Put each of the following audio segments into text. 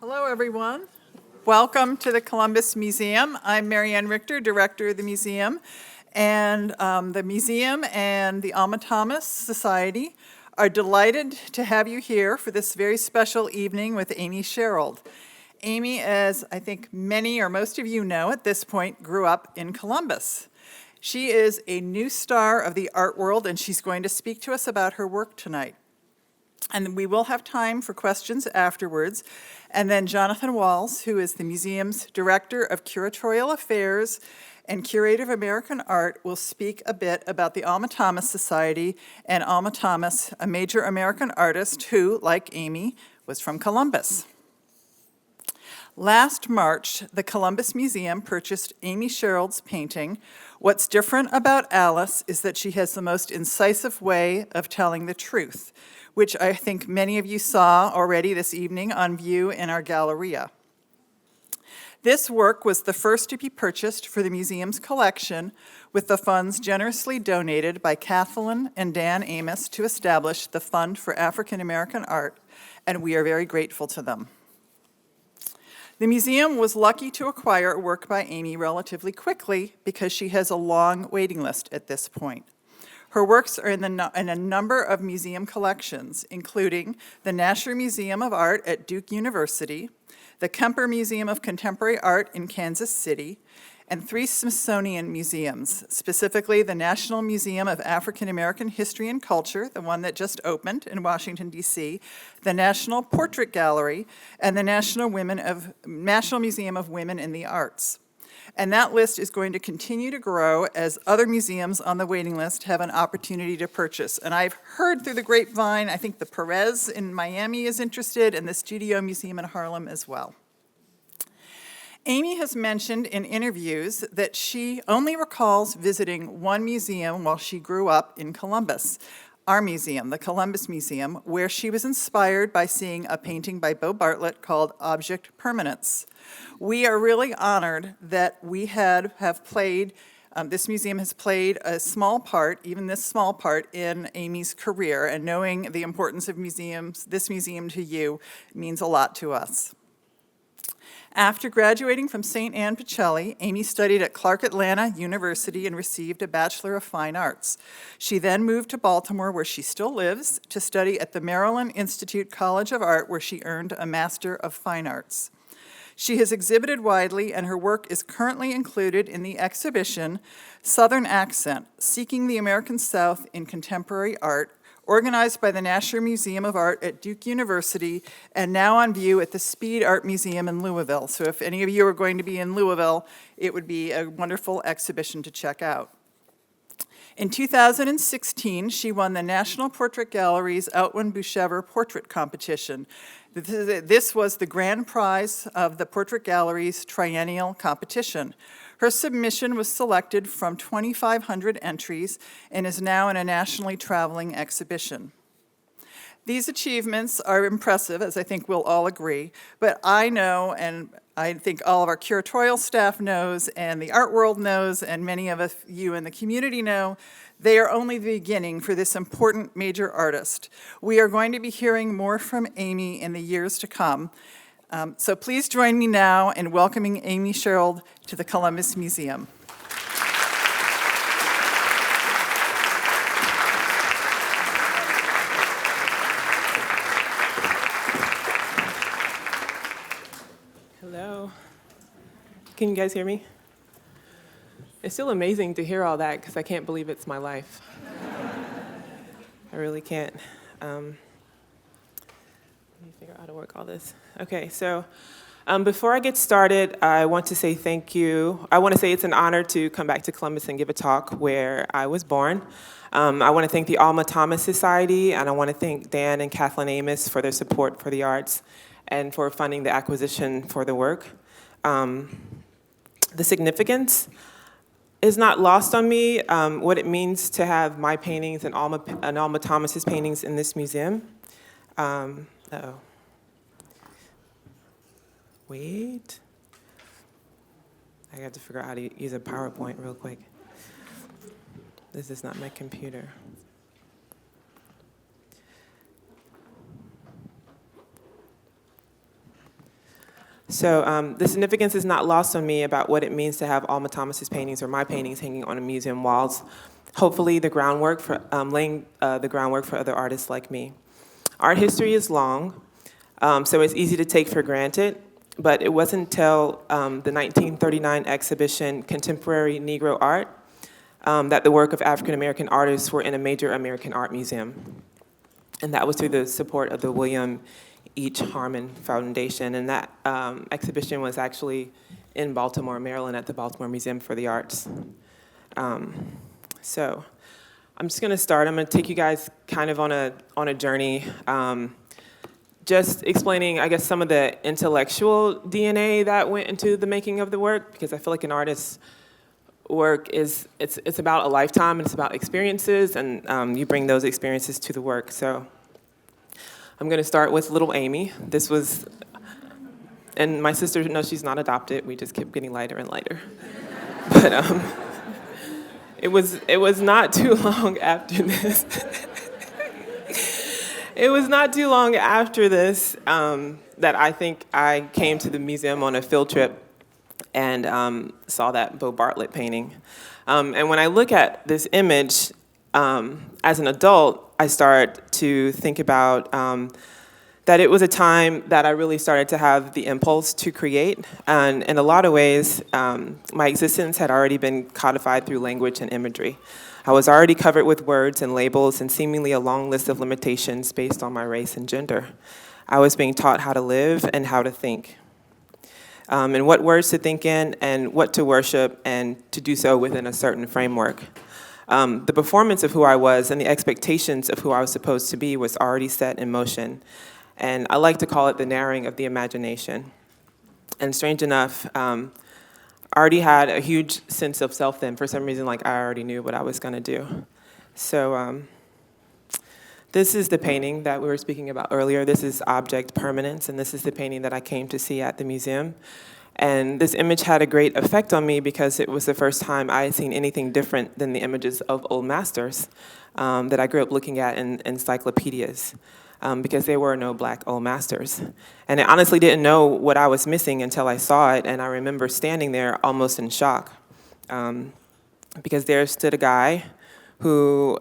Hello, everyone. Welcome to the Columbus Museum. I'm Marianne Richter, director of the museum. And the museum and the Alma Thomas Society are delighted to have you here for this very special evening with Amy Sherald. Amy, as I think many or most of you know at this point, grew up in Columbus. She is a new star of the art world, and she's going to speak to us about her work tonight. And we will have time for questions afterwards. And then Jonathan Walls, who is the museum's Director of Curatorial Affairs and Curator of American Art, will speak a bit about the Alma Thomas Society and Alma Thomas, a major American artist who, like Amy, was from Columbus. Last March, the Columbus Museum purchased Amy Sherald's painting. What's different about Alice is that she has the most incisive way of telling the truth, which I think many of you saw already this evening on view in our Galleria. This work was the first to be purchased for the museum's collection, with the funds generously donated by Kathleen and Dan Amos to establish the Fund for African American Art, and we are very grateful to them. The museum was lucky to acquire a work by Amy relatively quickly because she has a long waiting list at this point. Her works are in a number of museum collections, including the Nasher Museum of Art at Duke University, the Kemper Museum of Contemporary Art in Kansas City, and 3 Smithsonian museums, specifically the National Museum of African American History and Culture, the one that just opened in Washington, D.C., the National Portrait Gallery, and the National Museum of Women in the Arts. And that list is going to continue to grow as other museums on the waiting list have an opportunity to purchase. And I've heard through the grapevine, I think the Perez in Miami is interested, and the Studio Museum in Harlem as well. Amy has mentioned in interviews that she only recalls visiting one museum while she grew up in Columbus, our museum, the Columbus Museum, where she was inspired by seeing a painting by Beau Bartlett called Object Permanence. We are really honored that we have played, this museum has played a small part, even this small part, in Amy's career, and knowing the importance of museums, this museum to you, means a lot to us. After graduating from St. Anne Pacelli, Amy studied at Clark Atlanta University and received a Bachelor of Fine Arts. She then moved to Baltimore, where she still lives, to study at the Maryland Institute College of Art, where she earned a Master of Fine Arts. She has exhibited widely, and her work is currently included in the exhibition Southern Accent, Seeking the American South in Contemporary Art, organized by the Nasher Museum of Art at Duke University, and now on view at the Speed Art Museum in Louisville. So if any of you are going to be in Louisville, it would be a wonderful exhibition to check out. In 2016, she won the National Portrait Gallery's Outwin Bouchever Portrait Competition. This was the grand prize of the Portrait Gallery's triennial competition. Her submission was selected from 2,500 entries and is now in a nationally traveling exhibition. These achievements are impressive, as I think we'll all agree, but I know, and I think all of our curatorial staff knows, and the art world knows, and many of you in the community know, they are only the beginning for this important major artist. We are going to be hearing more from Amy in the years to come. So please join me now in welcoming Amy Sherald to the Columbus Museum. Hello. Can you guys hear me? It's still amazing to hear all that because I can't believe it's my life. I really can't. Let me figure out how to work all this. Okay, so before I get started, I want to say thank you. I want to say it's an honor to come back to Columbus and give a talk where I was born. I want to thank the Alma Thomas Society, and I want to thank Dan and Kathleen Amos for their support for the arts and for funding the acquisition for the work. The significance is not lost on me, what it means to have my paintings and Alma Thomas's paintings in this museum. Wait. I got to figure out how to use a PowerPoint real quick. This is not my computer. So the significance is not lost on me about what it means to have Alma Thomas's paintings or my paintings hanging on a museum walls. Hopefully the groundwork for laying the groundwork for other artists like me. Art history is long, so it's easy to take for granted, but it wasn't until the 1939 exhibition, Contemporary Negro Art, that the work of African American artists were in a major American art museum. And that was through the support of the William H. Harmon Foundation. And that exhibition was actually in Baltimore, Maryland, at the Baltimore Museum for the Arts. So I'm just going to start. I'm going to take you guys kind of on a journey, just explaining, I guess, some of the intellectual DNA that went into the making of the work, because I feel like an artist's work it's about a lifetime, and it's about experiences, and you bring those experiences to the work. So I'm going to start with little Amy. This was, and my sister, no, she's not adopted. We just kept getting lighter and lighter. But it was not too long after this. It was not too long after this that I think I came to the museum on a field trip and saw that Bo Bartlett painting. And when I look at this image, as an adult, I start to think about that it was a time that I really started to have the impulse to create. And in a lot of ways, my existence had already been codified through language and imagery. I was already covered with words and labels and seemingly a long list of limitations based on my race and gender. I was being taught how to live and how to think. And what words to think in and what to worship, and to do so within a certain framework. The performance of who I was and the expectations of who I was supposed to be was already set in motion. And I like to call it the narrowing of the imagination. And strange enough, I already had a huge sense of self then. For some reason, like I already knew what I was gonna do. So this is the painting that we were speaking about earlier. This is Object Permanence, and this is the painting that I came to see at the museum. And this image had a great effect on me because it was the first time I had seen anything different than the images of old masters that I grew up looking at in encyclopedias, because there were no black old masters. And I honestly didn't know what I was missing until I saw it, and I remember standing there almost in shock, because there stood a guy who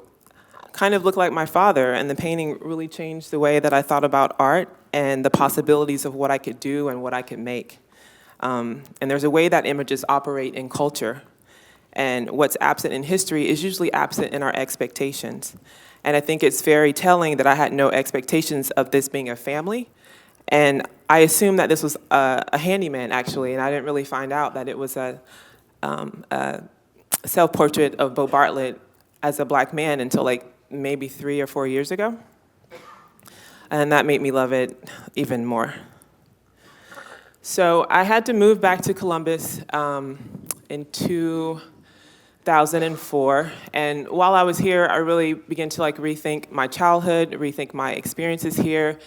kind of looked like my father, and the painting really changed the way that I thought about art and the possibilities of what I could do and what I could make. And there's a way that images operate in culture, and what's absent in history is usually absent in our expectations. And I think it's very telling that I had no expectations of this being a family, and I assumed that this was a handyman, actually, and I didn't really find out that it was a self-portrait of Bo Bartlett as a black man until like maybe 3 or 4 years ago. And that made me love it even more. So I had to move back to Columbus in 2004. And while I was here, I really began to rethink my childhood, rethink my experiences here.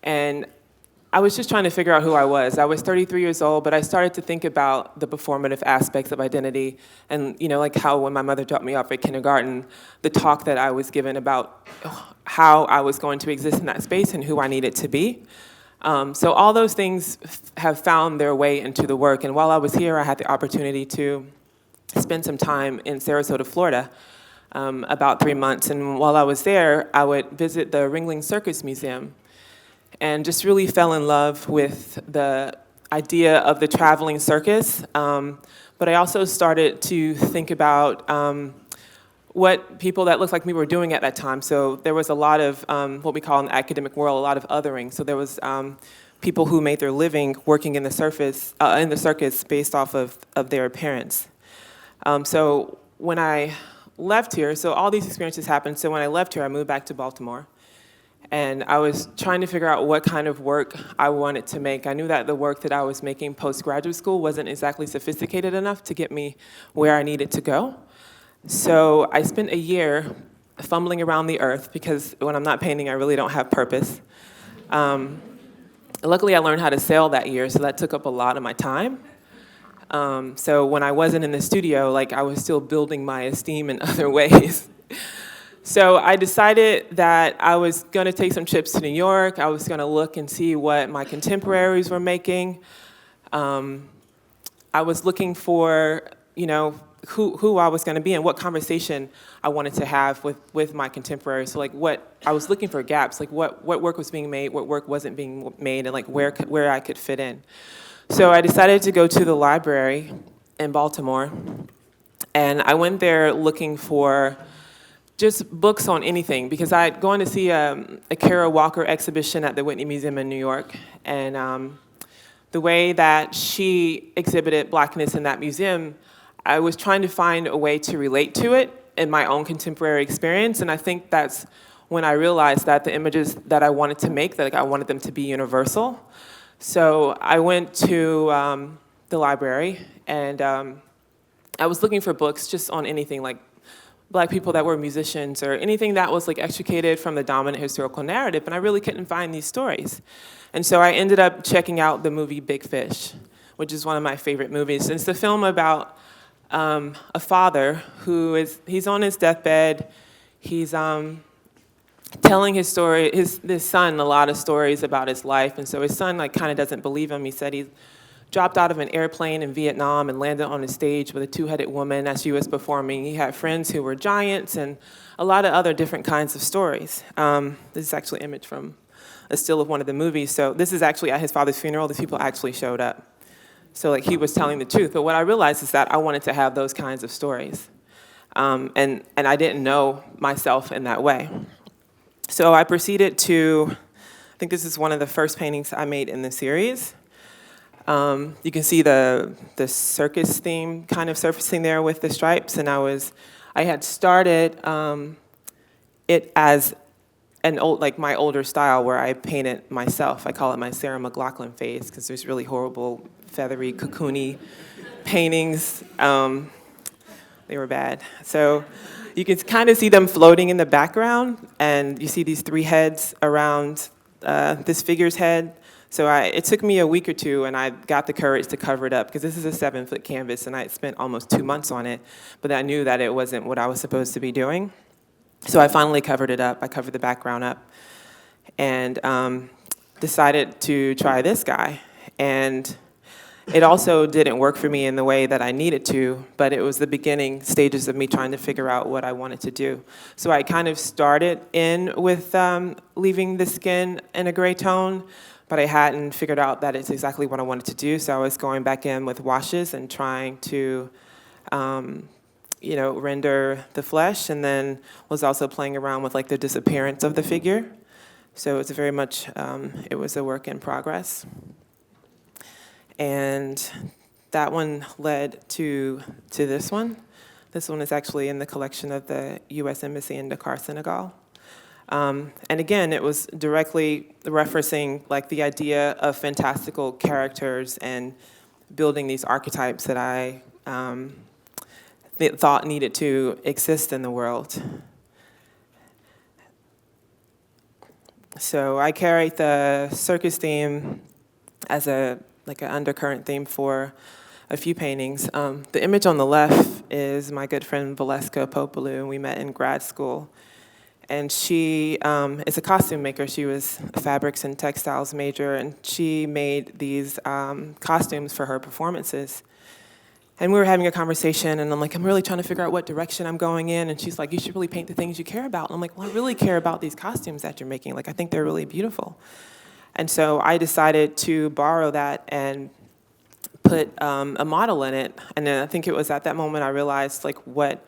And I was just trying to figure out who I was. I was 33 years old, but I started to think about the performative aspects of identity, and like how when my mother dropped me off at kindergarten, the talk that I was given about how I was going to exist in that space and who I needed to be. So all those things have found their way into the work. And while I was here, I had the opportunity to spend some time in Sarasota, Florida, about 3 months. And while I was there, I would visit the Ringling Circus Museum, and just really fell in love with the idea of the traveling circus. But I also started to think about what people that looked like me were doing at that time. So there was a lot of what we call in the academic world, a lot of othering. So there was people who made their living working in the circus based off of their appearance. So when I left here, so all these experiences happened. So when I left here, I moved back to Baltimore. And I was trying to figure out what kind of work I wanted to make. I knew that the work that I was making post-graduate school wasn't exactly sophisticated enough to get me where I needed to go. So I spent a year fumbling around the earth, because when I'm not painting, I really don't have purpose. Luckily, I learned how to sail that year, so that took up a lot of my time. So when I wasn't in the studio, I was still building my esteem in other ways. So I decided that I was going to take some trips to New York. I was going to look and see what my contemporaries were making. I was looking for, who I was going to be and what conversation I wanted to have with my contemporaries. So, I was looking for gaps, what work was being made, what work wasn't being made, and where I could fit in. So I decided to go to the library in Baltimore, and I went there looking for just books on anything, because I'd gone to see a Kara Walker exhibition at the Whitney Museum in New York, and the way that she exhibited Blackness in that museum, I was trying to find a way to relate to it in my own contemporary experience, and I think that's when I realized that the images that I wanted to make, that I wanted them to be universal. So I went to the library, and I was looking for books just on anything, like Black people that were musicians or anything that was extricated from the dominant historical narrative, and I really couldn't find these stories. And so I ended up checking out the movie Big Fish, which is one of my favorite movies. It's the film about a father he's on his deathbed. He's telling his story, his son a lot of stories about his life, and so his son kind of doesn't believe him. He said he dropped out of an airplane in Vietnam and landed on a stage with a two-headed woman as she was performing. He had friends who were giants and a lot of other different kinds of stories. This is actually an image from a still of one of the movies. So this is actually at his father's funeral. These people actually showed up. So he was telling the truth. But what I realized is that I wanted to have those kinds of stories. And I didn't know myself in that way. So I proceeded to, I think this is one of the first paintings I made in the series. You can see the circus theme kind of surfacing there with the stripes, and I had started it as an old, my older style where I painted myself. I call it my Sarah McLachlan phase because there's really horrible, feathery, cocoony paintings. They were bad. So you can kind of see them floating in the background, and you see these three heads around this figure's head. So it took me a week or two, and I got the courage to cover it up, because this is a 7-foot canvas, and I spent almost 2 months on it, but I knew that it wasn't what I was supposed to be doing. So I finally covered it up. I covered the background up, and decided to try this guy. And it also didn't work for me in the way that I needed to, but it was the beginning stages of me trying to figure out what I wanted to do. So I kind of started in with leaving the skin in a gray tone, but I hadn't figured out that it's exactly what I wanted to do. So I was going back in with washes and trying to, render the flesh, and then was also playing around with the disappearance of the figure. So it's very much, it was a work in progress. And that one led to this one. This one is actually in the collection of the U.S. Embassy in Dakar, Senegal. And again, it was directly referencing the idea of fantastical characters and building these archetypes that I thought needed to exist in the world. So I carried the circus theme as an undercurrent theme for a few paintings. The image on the left is my good friend Valeska Popolou, and we met in grad school. And she is a costume maker. She was a fabrics and textiles major, and she made these costumes for her performances. And we were having a conversation, and I'm I'm really trying to figure out what direction I'm going in. And she's like, you should really paint the things you care about. And I'm like, well, I really care about these costumes that you're making. I think they're really beautiful. And so I decided to borrow that and put a model in it. And then I think it was at that moment I realized what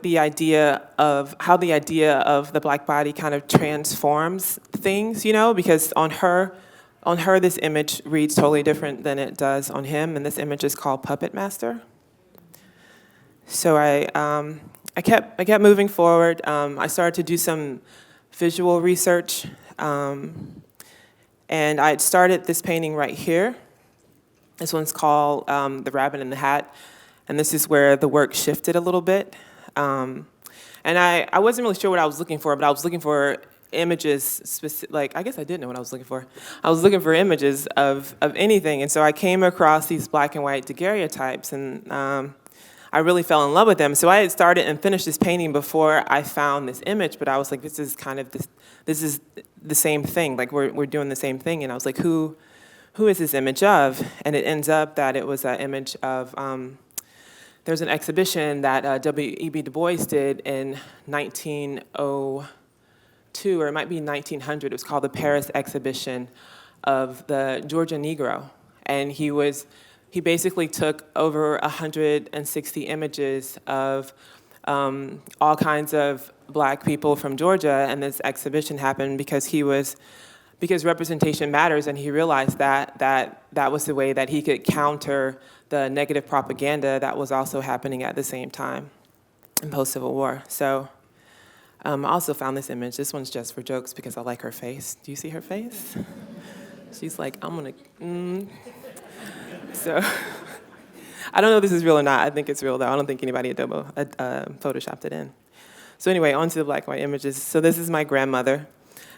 the idea of, how the idea of the Black body kind of transforms things, because on her this image reads totally different than it does on him, and this image is called Puppet Master. So I kept moving forward. I started to do some visual research, and I had started this painting right here. This one's called The Rabbit in the Hat, and this is where the work shifted a little bit. And I wasn't really sure what I was looking for, but I was looking for images, I guess I did know what I was looking for. I was looking for images of anything, and so I came across these black and white daguerreotypes, and I really fell in love with them. So I had started and finished this painting before I found this image, but I was like, this is the same thing. We're doing the same thing, and I was like, who who is this image of? And it ends up that it was an image of, there's an exhibition that W.E.B. Du Bois did in 1902, or it might be 1900. It was called the Paris Exhibition of the Georgia Negro. And he basically took over 160 images of all kinds of black people from Georgia, and this exhibition happened because representation matters, and he realized that was the way that he could counter the negative propaganda that was also happening at the same time in post-Civil War. So I also found this image. This one's just for jokes because I like her face. Do you see her face? She's like, I'm gonna, So I don't know if this is real or not. I think it's real, though. I don't think anybody photoshopped it in. So anyway, on to the black and white images. So this is my grandmother.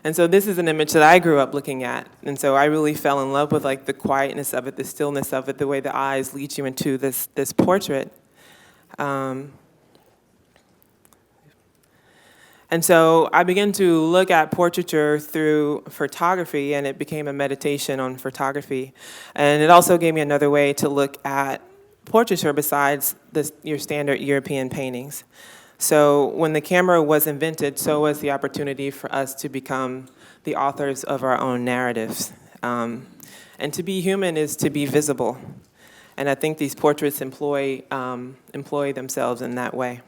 And so this is an image that I grew up looking at. And so I really fell in love with like the quietness of it, the stillness of it, the way the eyes lead you into this portrait. And so I began to look at portraiture through photography, and it became a meditation on photography. And it also gave me another way to look at portraiture besides your standard European paintings. So when the camera was invented, so was the opportunity for us to become the authors of our own narratives. And to be human is to be visible. And I think these portraits employ themselves in that way.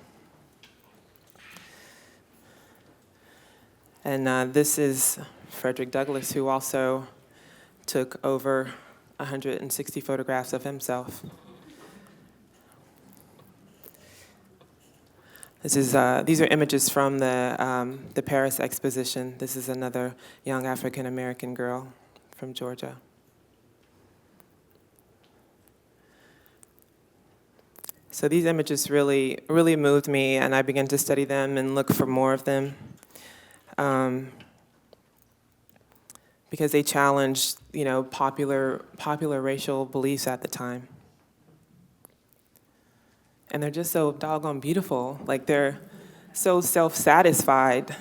And this is Frederick Douglass, who also took over 160 photographs of himself. These are images from the Paris exposition. This is another young African-American girl from Georgia. So these images really moved me, and I began to study them and look for more of them. Because they challenged, popular racial beliefs at the time. And they're just so doggone beautiful. Like, they're so self-satisfied.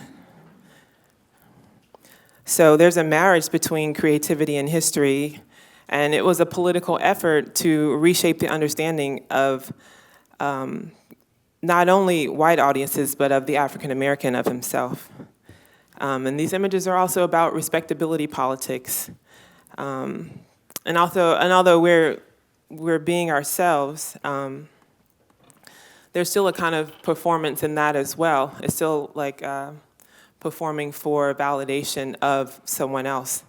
So there's a marriage between creativity and history, and it was a political effort to reshape the understanding of not only white audiences, but of the African American of himself. And these images are also about respectability politics. And although we're being ourselves, there's still a kind of performance in that as well. It's still like performing for validation of someone else.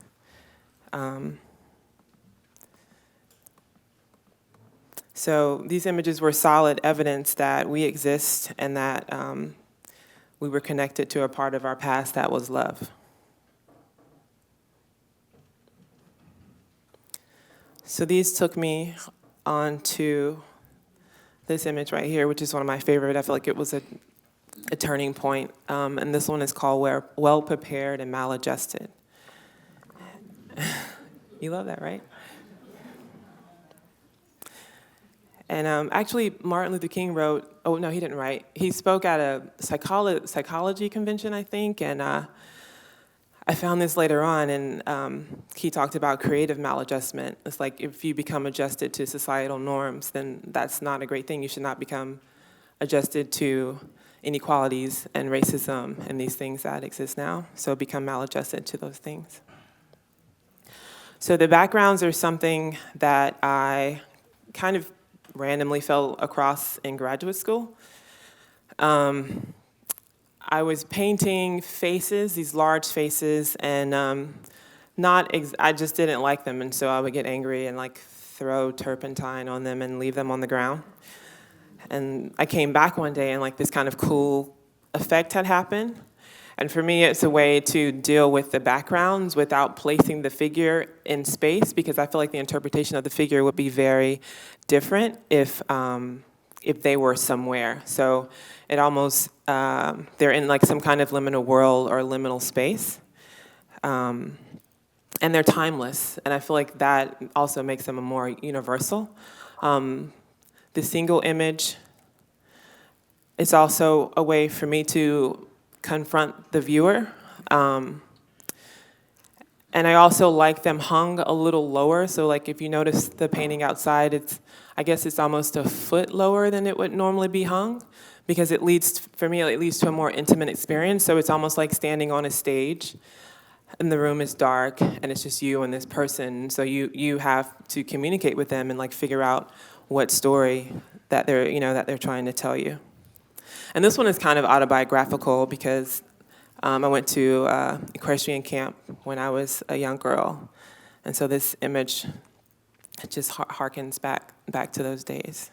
So these images were solid evidence that we exist and that we were connected to a part of our past that was love. So these took me on to this image right here, which is one of my favorite. I feel like it was a turning point. And this one is called Well Prepared and Maladjusted. You love that, right? And actually, Martin Luther King wrote, oh, no, he didn't write. He spoke at a psychology convention, I think, and I found this later on, and he talked about creative maladjustment. It's like if you become adjusted to societal norms, then that's not a great thing. You should not become adjusted to inequalities and racism and these things that exist now. So become maladjusted to those things. So the backgrounds are something that I kind of randomly fell across in graduate school. I was painting faces, these large faces, and I just didn't like them, and so I would get angry and like throw turpentine on them and leave them on the ground. And I came back one day and like this kind of cool effect had happened. And for me, it's a way to deal with the backgrounds without placing the figure in space, because I feel like the interpretation of the figure would be very different if they were somewhere. So it almost, they're in like some kind of liminal world or liminal space. And they're timeless. And I feel like that also makes them a more universal. The single image is also a way for me to confront the viewer. And And I also like them hung a little lower. So like if you notice the painting outside, I guess it's almost a foot lower than it would normally be hung, because it leads, for me, it leads to a more intimate experience. So it's almost like standing on a stage, and the room is dark, and it's just you and this person. So you have to communicate with them and like figure out what story that they're trying to tell you. And this one is kind of autobiographical because I went to equestrian camp when I was a young girl, and so this image just harkens back to those days.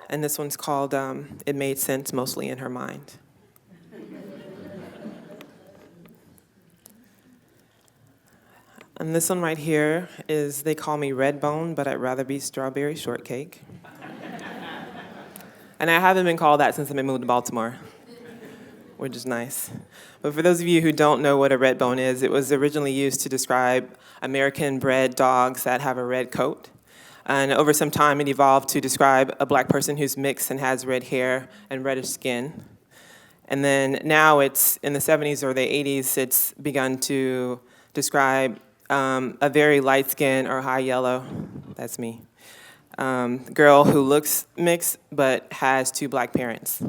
And this one's called "It Made Sense Mostly in Her Mind." And this one right here is, they call me Redbone, but I'd rather be strawberry shortcake. And I haven't been called that since I've been moved to Baltimore, which is nice. But for those of you who don't know what a red bone is, it was originally used to describe American-bred dogs that have a red coat. And over some time, it evolved to describe a black person who's mixed and has red hair and reddish skin. And then now it's, in the 70s or the 80s, it's begun to describe a very light skin or high yellow, that's me, girl who looks mixed but has two black parents.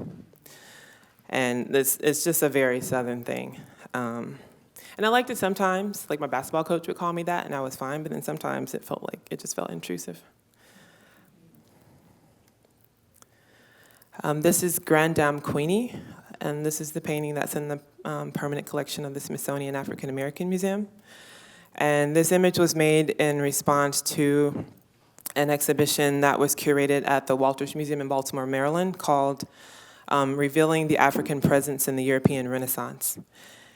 And it's just a very Southern thing. And I liked it sometimes, like my basketball coach would call me that, and I was fine, but then sometimes it just felt intrusive. This is Grande Dame Queenie, and this is the painting that's in the permanent collection of the Smithsonian African American Museum. And this image was made in response to an exhibition that was curated at the Walters Museum in Baltimore, Maryland, called Revealing the African Presence in the European Renaissance.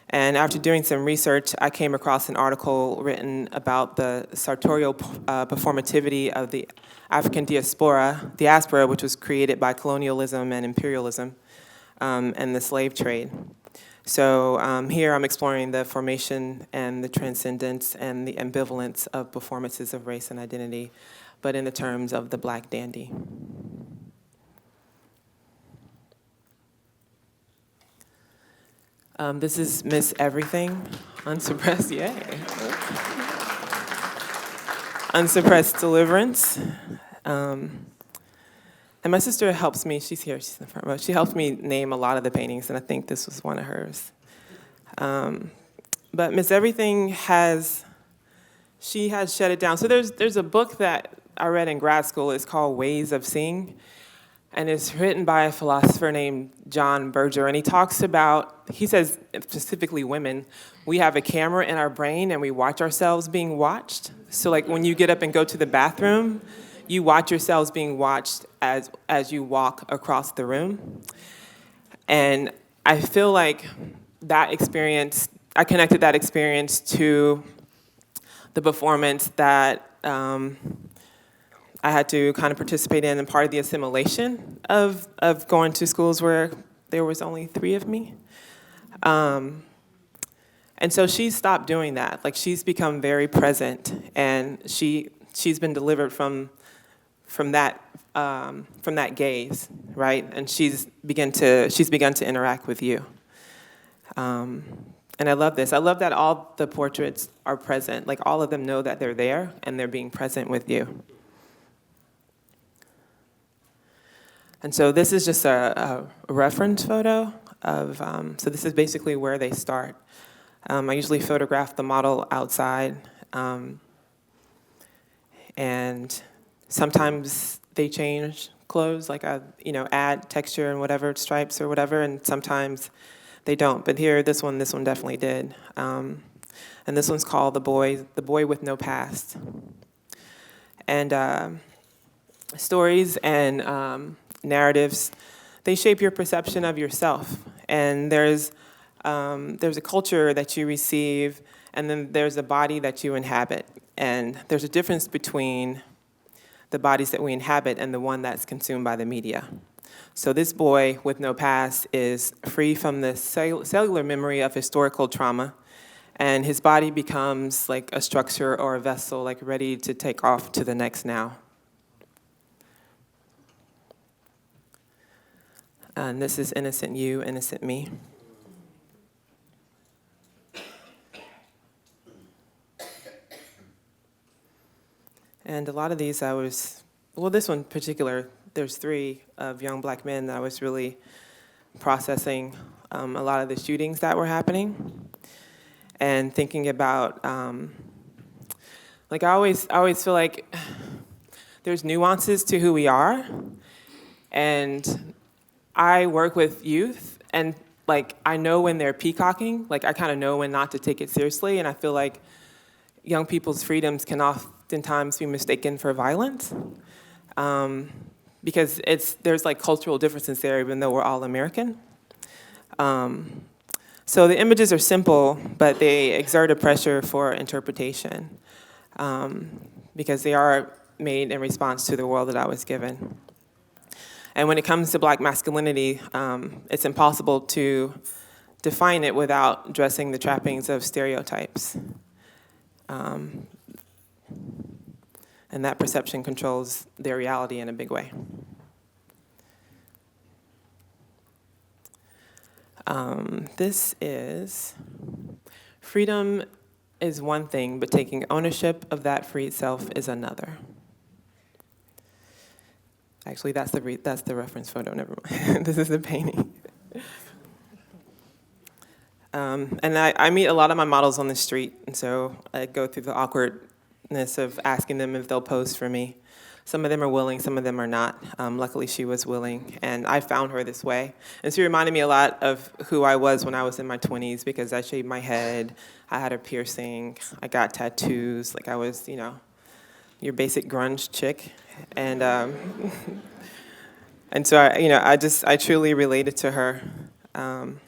And after doing some research, I came across an article written about the sartorial performativity of the African diaspora, which was created by colonialism and imperialism and the slave trade. So here I'm exploring the formation and the transcendence and the ambivalence of performances of race and identity, but in the terms of the black dandy. This is Miss Everything, Unsuppressed, yay. Unsuppressed Deliverance. And my sister helps me, she's here, she's in the front row. She helped me name a lot of the paintings, and I think this was one of hers. But Miss Everything she has shut it down. So there's a book that I read in grad school, it's called Ways of Seeing, and it's written by a philosopher named John Berger, and he says, specifically women, we have a camera in our brain and we watch ourselves being watched. So like when you get up and go to the bathroom, you watch yourselves being watched as you walk across the room. And I feel like that experience, I connected that experience to the performance that I had to kind of participate in, and part of the assimilation of going to schools where there was only 3 of me. And so she stopped doing that. Like, she's become very present, and she's been delivered from that gaze, right? And she's begun to interact with you. And I love this. I love that all the portraits are present. Like, all of them know that they're there and they're being present with you. And so this is just a reference photo of, so this is basically where they start. I usually photograph the model outside, and sometimes they change clothes, like add texture and whatever, stripes or whatever, and sometimes they don't. But here, this one definitely did. And this one's called The Boy with No Past. And stories and narratives, they shape your perception of yourself. And there's a culture that you receive, and then there's a body that you inhabit. And there's a difference between the bodies that we inhabit and the one that's consumed by the media. So this boy with no past is free from the cellular memory of historical trauma, and his body becomes like a structure or a vessel, like ready to take off to the next now. And this is Innocent You, Innocent Me. And a lot of these this one in particular, there's 3 of young black men that I was really processing a lot of the shootings that were happening and thinking about, I always feel like there's nuances to who we are. And I work with youth, and I know when they're peacocking, I kind of know when not to take it seriously, and I feel like young people's freedoms can oftentimes be mistaken for violence, because there's cultural differences there, even though we're all American. So the images are simple, but they exert a pressure for interpretation, because they are made in response to the world that I was given. And when it comes to black masculinity, it's impossible to define it without dressing the trappings of stereotypes. And that perception controls their reality in a big way. This is, freedom is one thing, but taking ownership of that freed self is another. Actually, that's the reference photo, never mind. This is the painting. And I meet a lot of my models on the street, and so I go through the awkwardness of asking them if they'll pose for me. Some of them are willing, some of them are not. Luckily, she was willing, and I found her this way. And she reminded me a lot of who I was when I was in my 20s, because I shaved my head, I had a piercing, I got tattoos, I was, your basic grunge chick. And and so I truly related to her, and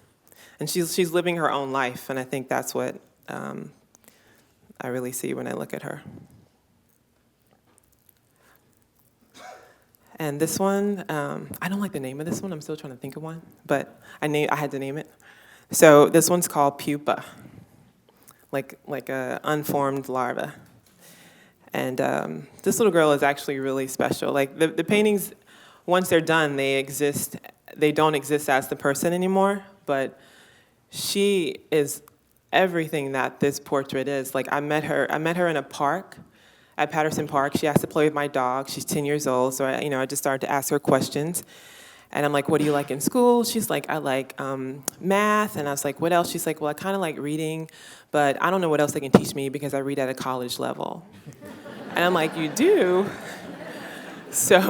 she's living her own life, and I think that's what I really see when I look at her. And this one, I don't like the name of this one. I'm still trying to think of one, but I had to name it. So this one's called pupa, like a unformed larva. And this little girl is actually really special. The paintings, once they're done, they don't exist as the person anymore, but she is everything that this portrait is. I met her in a park, at Patterson Park. She asked to play with my dog. She's 10 years old, so I just started to ask her questions. And I'm like, what do you like in school? She's like, I like math. And I was like, what else? She's like, well, I kind of like reading, but I don't know what else they can teach me because I read at a college level. And I'm like, you do? So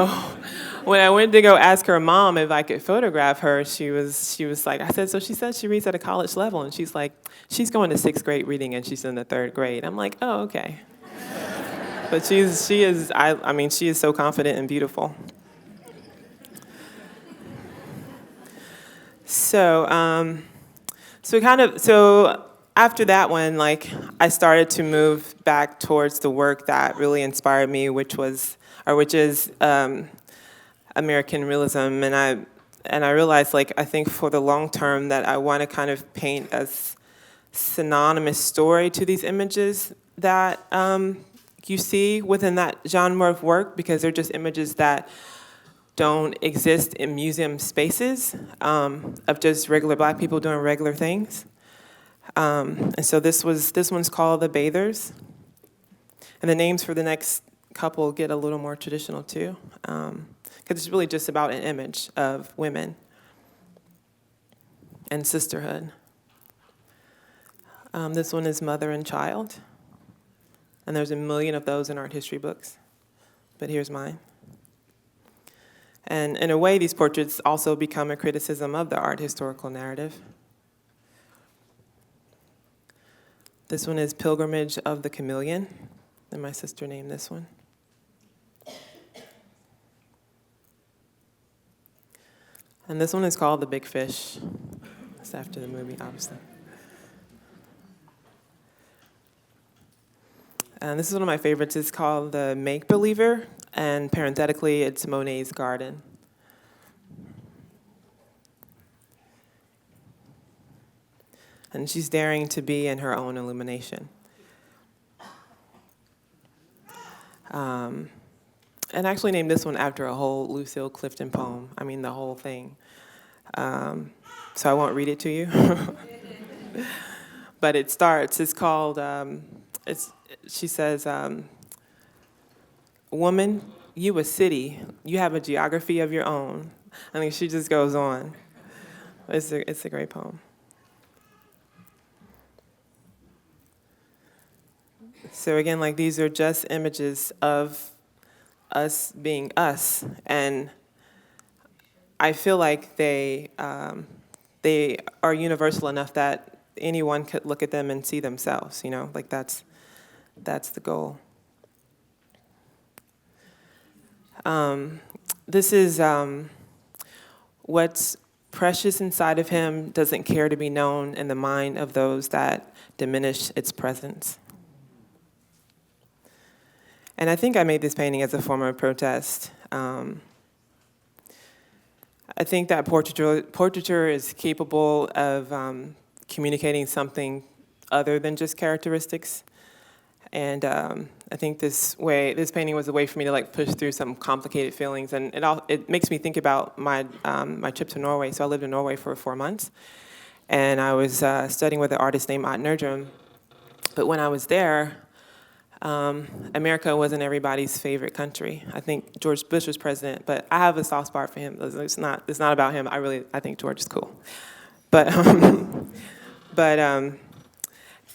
when I went to go ask her mom if I could photograph her, she was like, I said, so she said she reads at a college level. And she's like, she's going to 6th grade reading and she's in the 3rd grade. I'm like, oh, okay. But she is so confident and beautiful. So after that one, I started to move back towards the work that really inspired me, which is American realism, and I realized, I think for the long term that I want to kind of paint a synonymous story to these images that you see within that genre of work, because they're just images that don't exist in museum spaces of just regular black people doing regular things. And so this one's called The Bathers. And the names for the next couple get a little more traditional too, because it's really just about an image of women and sisterhood. This one is Mother and Child. And there's a million of those in art history books, but here's mine. And in a way, these portraits also become a criticism of the art historical narrative. This one is Pilgrimage of the Chameleon, and my sister named this one. And this one is called The Big Fish. It's after the movie, obviously. And this is one of my favorites. It's called The Make Believer, and parenthetically, it's Monet's Garden. And she's daring to be in her own illumination. And I actually named this one after a whole Lucille Clifton poem. I mean, the whole thing. So I won't read it to you. But it starts, it's called, she says, woman, you a city, you have a geography of your own. I mean, she just goes on. It's a great poem. So again, like these are just images of us being us, and I feel like they are universal enough that anyone could look at them and see themselves. You know, like that's the goal. This is what's precious inside of him doesn't care to be known in the mind of those that diminish its presence. And I think I made this painting as a form of protest. I think that portraiture is capable of communicating something other than just characteristics. And I think this painting was a way for me to like push through some complicated feelings. And it makes me think about my trip to Norway. So I lived in Norway for 4 months. And I was studying with an artist named Ott Nerdrum. But when I was there, America wasn't everybody's favorite country. I think George Bush was president, but I have a soft spot for him. It's not about him. I think George is cool. But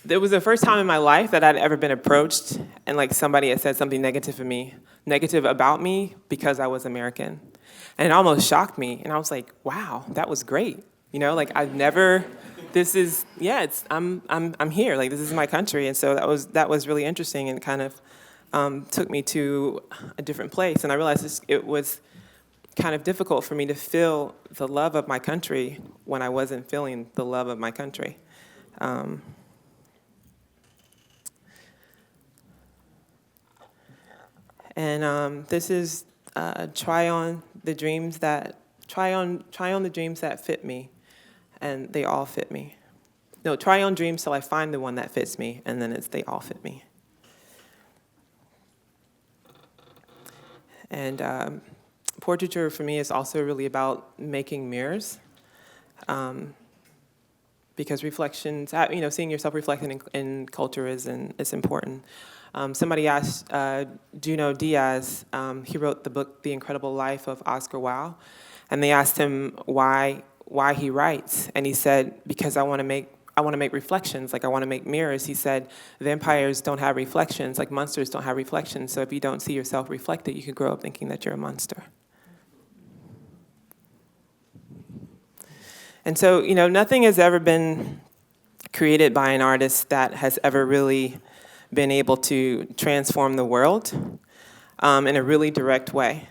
it was the first time in my life that I'd ever been approached and like somebody had said something negative about me because I was American. And it almost shocked me. And I was like, wow, that was great. You know, like I'm here, like this is my country. And so that was really interesting and kind of took me to a different place. And I realized it was kind of difficult for me to feel the love of my country when I wasn't feeling the love of my country. This is try on the dreams that fit me, and they all fit me. No, try on dreams till I find the one that fits me, and then they all fit me. And portraiture for me is also really about making mirrors, because reflections, seeing yourself reflected in culture is important. Somebody asked Junot Diaz, he wrote the book The Incredible Life of Oscar Wilde, and they asked him why he writes, and he said, because I want to make reflections, like I want to make mirrors. He said, vampires don't have reflections, like monsters don't have reflections, so if you don't see yourself reflected, you can grow up thinking that you're a monster. And so, nothing has ever been created by an artist that has ever really been able to transform the world in a really direct way.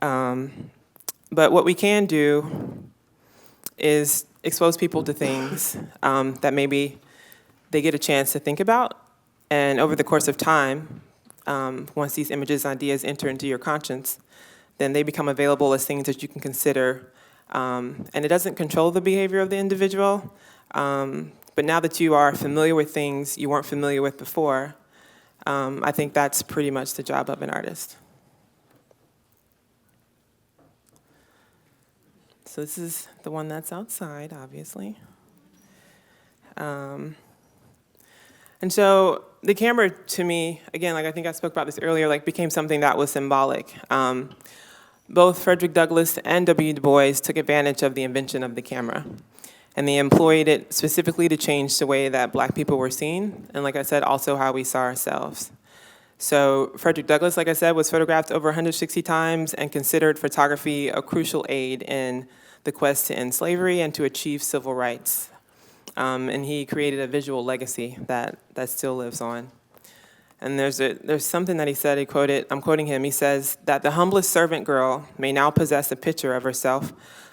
But what we can do is expose people to things that maybe they get a chance to think about. And over the course of time, once these images and ideas enter into your conscience, then they become available as things that you can consider. And it doesn't control the behavior of the individual. But now that you are familiar with things you weren't familiar with before, I think that's pretty much the job of an artist. So this is the one that's outside, obviously. And so the camera, to me, again, like I think I spoke about this earlier, like became something that was symbolic. Both Frederick Douglass and W. Du Bois took advantage of the invention of the camera. And they employed it specifically to change the way that Black people were seen, and like I said, also how we saw ourselves. So Frederick Douglass, like I said, was photographed over 160 times and considered photography a crucial aid in the quest to end slavery and to achieve civil rights. And he created a visual legacy that still lives on. And there's something that he said, I'm quoting him, he says, that the humblest servant girl may now possess a picture of herself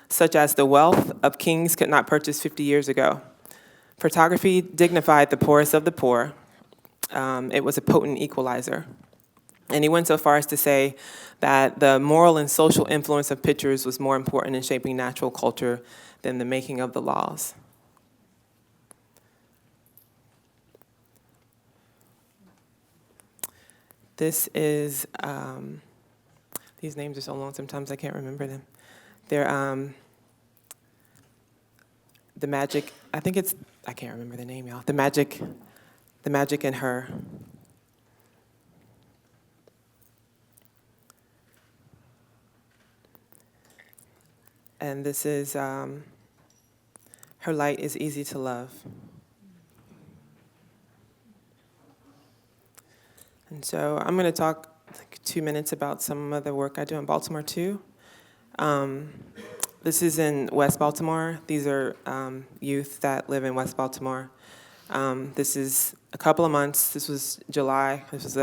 such as the wealth of kings could not purchase 50 years ago. Photography dignified the poorest of the poor. It was a potent equalizer. And he went so far as to say that the moral and social influence of pictures was more important in shaping natural culture than the making of the laws. This is, these names are so long sometimes I can't remember them. They're the magic, I can't remember the name, y'all. The magic in her. And this is Her Light is Easy to Love. And so I'm going to talk like 2 minutes about some of the work I do in Baltimore, too. This is in West Baltimore. These are youth that live in West Baltimore. This is a couple of months. This was July. This was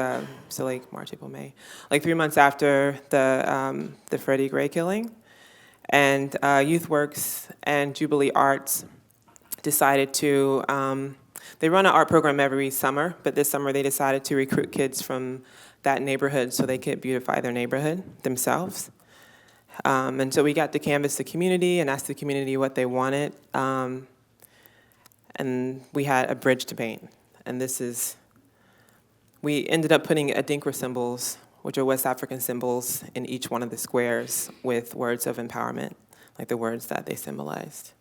so like March, April, May, like 3 months after the Freddie Gray killing. And YouthWorks and Jubilee Arts decided to. They run an art program every summer, but this summer they decided to recruit kids from that neighborhood so they could beautify their neighborhood themselves. And so we got to canvass the community and ask the community what they wanted. And we had a bridge to paint. And we ended up putting Adinkra symbols, which are West African symbols, in each one of the squares with words of empowerment, like the words that they symbolized.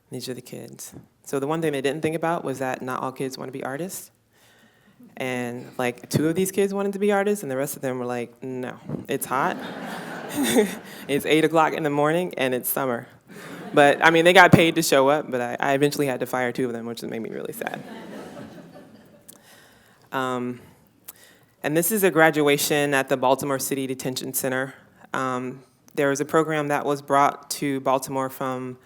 These are the kids. So the one thing they didn't think about was that not all kids want to be artists. And like 2 of these kids wanted to be artists, and the rest of them were like, no, it's hot. It's 8 o'clock in the morning, and it's summer. But I mean, they got paid to show up, but I eventually had to fire 2 of them, which made me really sad. And this is a graduation at the Baltimore City Detention Center. There was a program that was brought to Baltimore from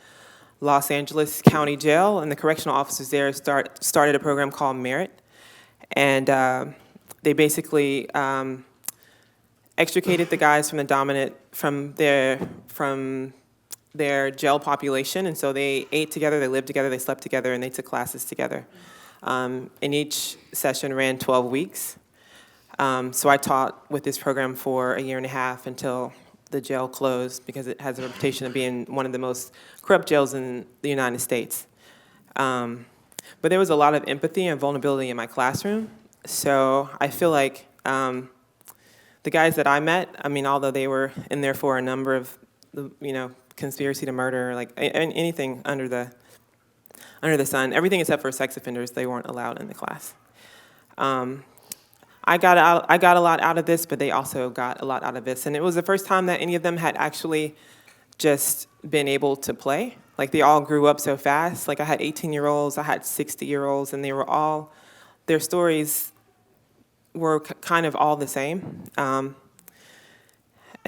Los Angeles County Jail, and the correctional officers there started a program called Merit. And they basically extricated the guys from their jail population, and so they ate together, they lived together, they slept together, and they took classes together. And each session ran 12 weeks. So I taught with this program for 1.5 years until the jail closed, because it has a reputation of being one of the most corrupt jails in the United States. But there was a lot of empathy and vulnerability in my classroom. So I feel like the guys that I met, I mean, although they were in there for a number of, conspiracy to murder, like anything under the sun, everything except for sex offenders, they weren't allowed in the class. I got a lot out of this, but they also got a lot out of this. And it was the first time that any of them had actually just been able to play. Like, they all grew up so fast. Like, I had 18-year-olds, I had 60-year-olds, and they were all, their stories were kind of all the same. And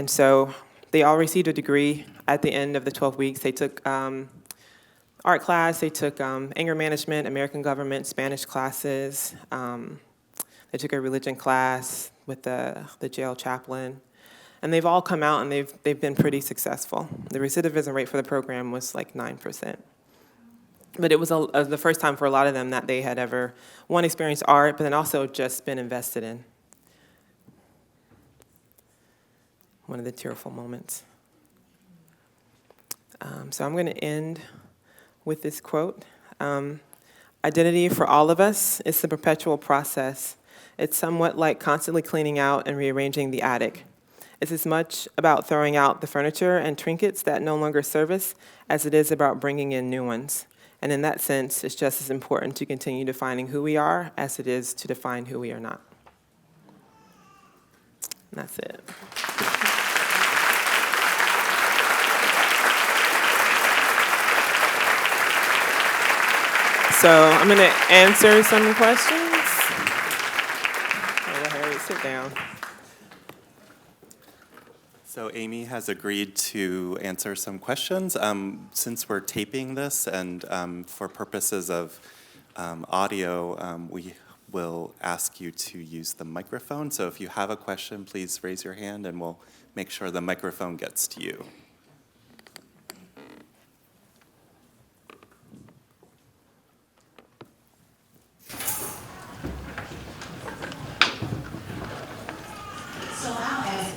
so they all received a degree at the end of the 12 weeks. They took art class, they took anger management, American government, Spanish classes. They took a religion class with the jail chaplain. And they've all come out, and they've been pretty successful. The recidivism rate for the program was like 9%. But it was the first time for a lot of them that they had ever, one, experienced art, but then also just been invested in. One of the tearful moments. So I'm going to end with this quote. Identity for all of us is a perpetual process. It's somewhat like constantly cleaning out and rearranging the attic. It's as much about throwing out the furniture and trinkets that no longer serve us as it is about bringing in new ones. And in that sense, it's just as important to continue defining who we are as it is to define who we are not. And that's it. So I'm going to answer some questions. Sit down. So Amy has agreed to answer some questions. Since we're taping this and for purposes of audio, we will ask you to use the microphone. So if you have a question, please raise your hand and we'll make sure the microphone gets to you.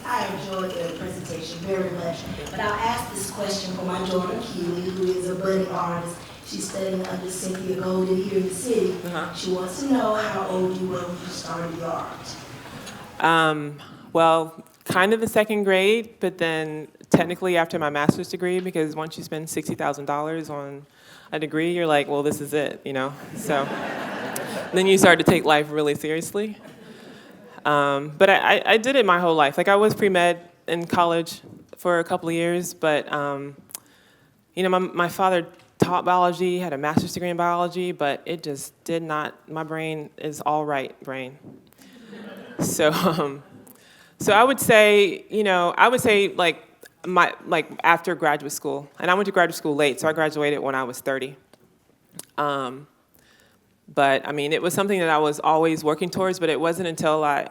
I enjoyed the presentation very much, but I'll ask this question for my daughter, Keely, who is a budding artist. She's studying under Cynthia Golden here in the city. She wants to know how old you were when you started your art. Well, kind of the second grade, but then technically after my master's degree, because once you spend $60,000 on a degree, you're like, well, this is it, So then you start to take life really seriously. But I did it my whole life. Like I was pre-med in college for a couple of years, but my father taught biology, had a master's degree in biology, but it just did not. My brain is all right brain. So so I would say like after graduate school, and I went to graduate school late, so I graduated when I was 30. But I mean, it was something that I was always working towards, but it wasn't until I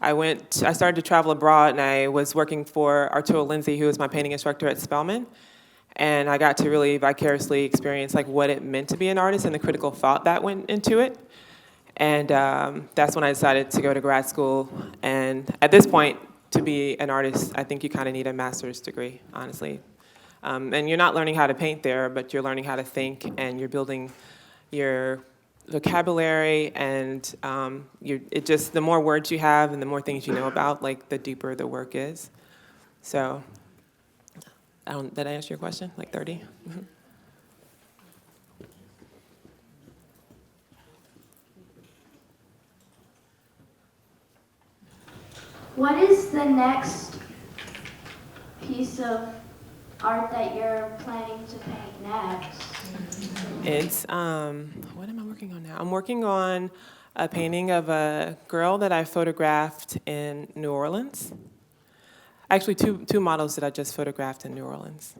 started to travel abroad, and I was working for Arturo Lindsay, who was my painting instructor at Spelman. And I got to really vicariously experience like what it meant to be an artist and the critical thought that went into it. And that's when I decided to go to grad school. And at this point, to be an artist, I think you kind of need a master's degree, honestly. And you're not learning how to paint there, but you're learning how to think, and you're building your vocabulary, and the more words you have and the more things you know about, like the deeper the work is. So, did I answer your question? Like 30? Mm-hmm. What is the next piece of art that you're planning to paint next? It's, what am I working on now? I'm working on a painting of a girl that I photographed in New Orleans. Actually, two models that I just photographed in New Orleans.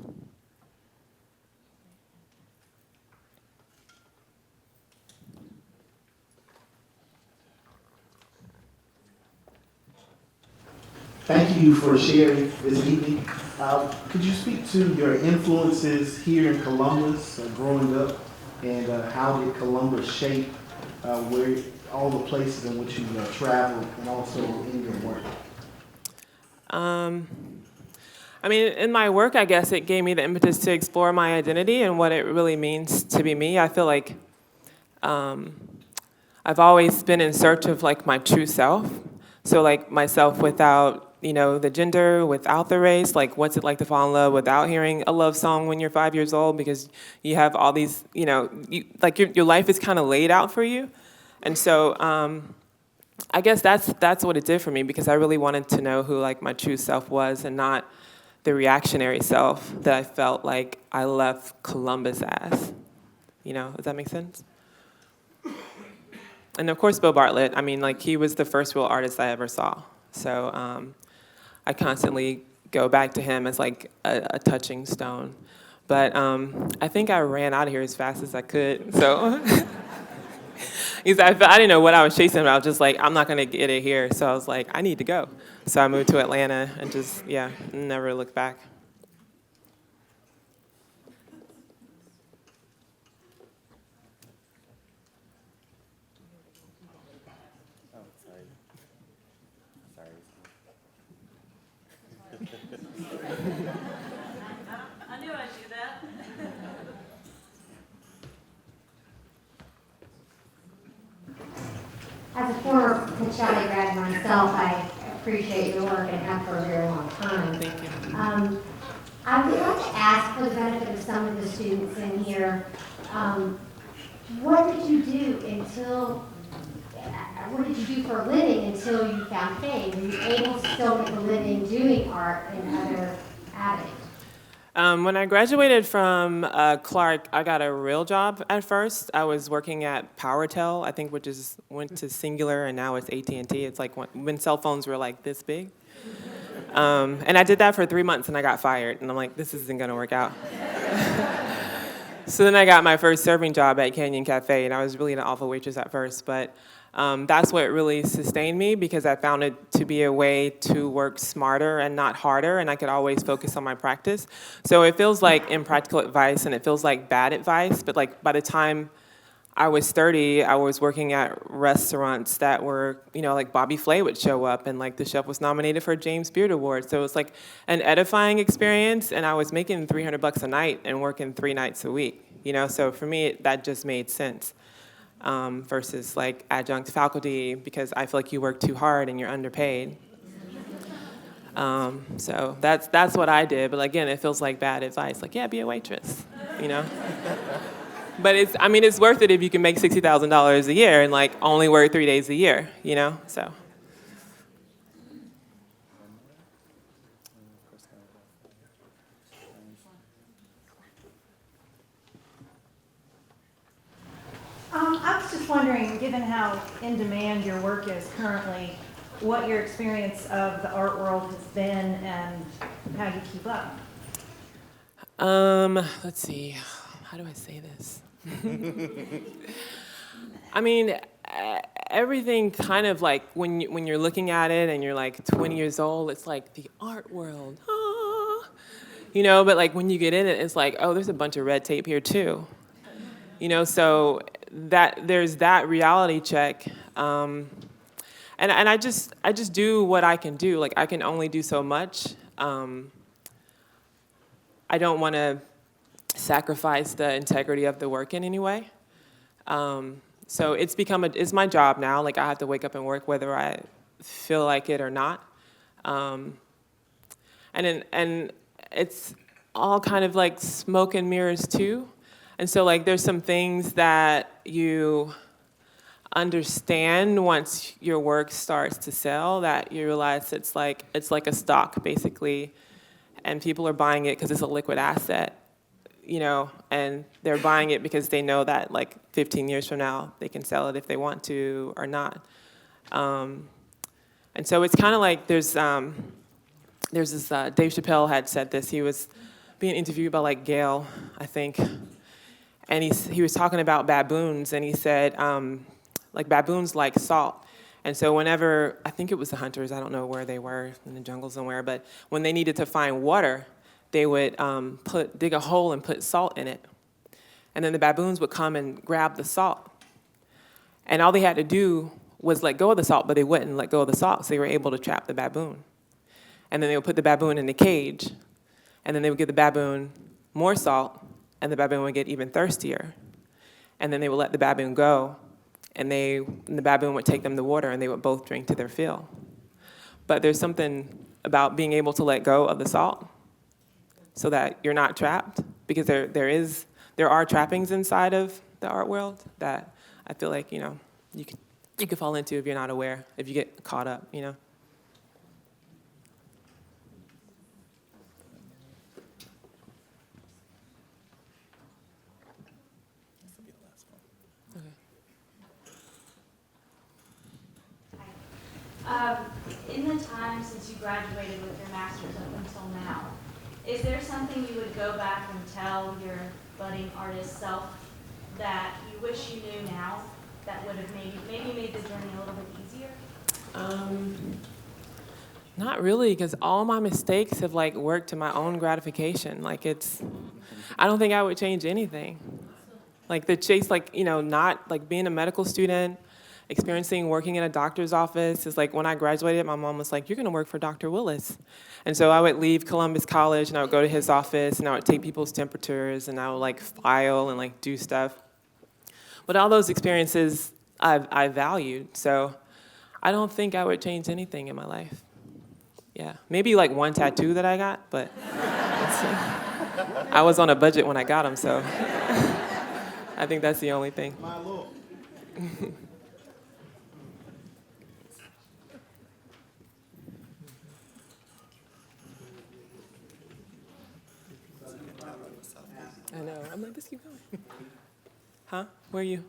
Thank you for sharing this evening. Could you speak to your influences here in Columbus, growing up, and how did Columbus shape where all the places in which you traveled, and also in your work? I mean, in my work, I guess it gave me the impetus to explore my identity and what it really means to be me. I feel like I've always been in search of like my true self. So like myself without, the gender, without the race, like what's it like to fall in love without hearing a love song when you're 5 years old, because you have all these, your life is kind of laid out for you. And so I guess that's what it did for me, because I really wanted to know who like my true self was, and not the reactionary self that I felt like I left Columbus as. Does that make sense? And of course, Bill Bartlett, I mean, like he was the first real artist I ever saw. So I constantly go back to him as like a touching stone. But I think I ran out of here as fast as I could. So I didn't know what I was chasing, but I was just like, I'm not going to get it here. So I was like, I need to go. So I moved to Atlanta and just, never looked back. I knew I'd do that. As a former Coachella grad myself, I appreciate your work and have for a very long time. Thank you. I would like to ask, for the benefit of some of the students in here, what did you do for a living until you found fame? Were you able to still make a living doing art and other avenues? When I graduated from Clark, I got a real job at first. I was working at PowerTel, I think, which went to Singular, and now it's AT&T. It's like when cell phones were like this big. And I did that for 3 months, and I got fired. And I'm like, this isn't going to work out. So then I got my first serving job at Canyon Cafe, and I was really an awful waitress at first. But that's what really sustained me, because I found it to be a way to work smarter and not harder, and I could always focus on my practice. So it feels like impractical advice, and it feels like bad advice, but like by the time I was 30, I was working at restaurants that were, like Bobby Flay would show up, and like the chef was nominated for a James Beard Award. So it was like an edifying experience, and I was making $300 a night and working 3 nights a week, So for me, that just made sense. Versus like adjunct faculty, because I feel like you work too hard and you're underpaid. So that's what I did. But again, it feels like bad advice. Like, yeah, be a waitress, But it's worth it if you can make $60,000 a year and like only work 3 days a year, so. I was just wondering, given how in demand your work is currently, what your experience of the art world has been and how you keep up. Let's see. How do I say this? I mean, everything kind of like when you're looking at it and you're like 20 years old, it's like the art world, but like when you get in it, it's like, oh, there's a bunch of red tape here too, so that there's that reality check, and I just do what I can do. Like I can only do so much. I don't want to sacrifice the integrity of the work in any way. So it's my job now. Like I have to wake up and work whether I feel like it or not. And it's all kind of like smoke and mirrors too. And so like there's some things that you understand once your work starts to sell that you realize it's like a stock basically, and people are buying it because it's a liquid asset. And they're buying it because they know that like 15 years from now they can sell it if they want to or not. And so it's kind of like there's this Dave Chappelle had said this. He was being interviewed by like Gail, I think, and he was talking about baboons, and he said like baboons like salt. And so whenever, I think it was the hunters, I don't know where they were, in the jungle somewhere, but when they needed to find water, they would dig a hole and put salt in it. And then the baboons would come and grab the salt. And all they had to do was let go of the salt, but they wouldn't let go of the salt, so they were able to trap the baboon. And then they would put the baboon in the cage, and then they would give the baboon more salt, and the baboon would get even thirstier. And then they would let the baboon go, and the baboon would take them the water, and they would both drink to their fill. But there's something about being able to let go of the salt so that you're not trapped, because there are trappings inside of the art world that I feel like, you could fall into if you're not aware, if you get caught up, In the time since you graduated with your master's up until now, is there something you would go back and tell your budding artist self that you wish you knew now that would have maybe made the journey a little bit easier? Not really, because all my mistakes have like worked to my own gratification. Like I don't think I would change anything. Like the chase, like, not like being a medical student, experiencing working in a doctor's office is like when I graduated, my mom was like, you're gonna work for Dr. Willis. And so I would leave Columbus College and I would go to his office and I would take people's temperatures and I would like file and like do stuff. But all those experiences I valued. So I don't think I would change anything in my life. Yeah, maybe like one tattoo that I got, but I was on a budget when I got them, so I think that's the only thing. My Lord. I know. I'm like, just keep going. Huh? Where are you?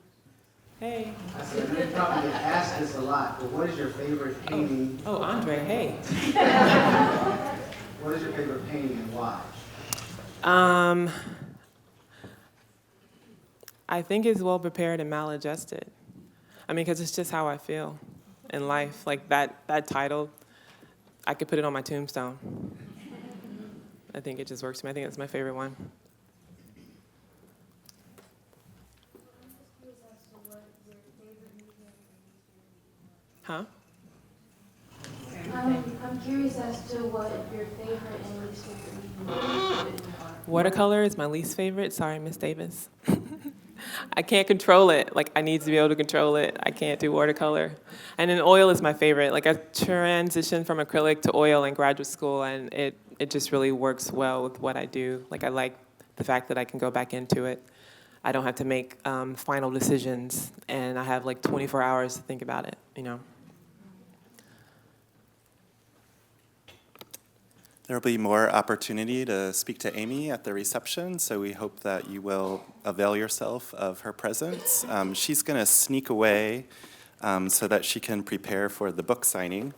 Hey. I said, you probably asked this a lot, but what is your favorite painting? Oh, Andre, hey. What is your favorite painting and why? I think it's well prepared and maladjusted. I mean, because it's just how I feel in life. Like that title, I could put it on my tombstone. I think it just works for me. I think that's my favorite one. Huh? I'm curious as to what your favorite and least favorite medium are. Watercolor is my least favorite. Sorry, Miss Davis. I can't control it. Like, I need to be able to control it. I can't do watercolor. And then oil is my favorite. Like, I transitioned from acrylic to oil in graduate school, and it just really works well with what I do. Like, I like the fact that I can go back into it. I don't have to make final decisions, and I have like 24 hours to think about it, you know. There will be more opportunity to speak to Amy at the reception, so we hope that you will avail yourself of her presence. She's going to sneak away so that she can prepare for the book signing.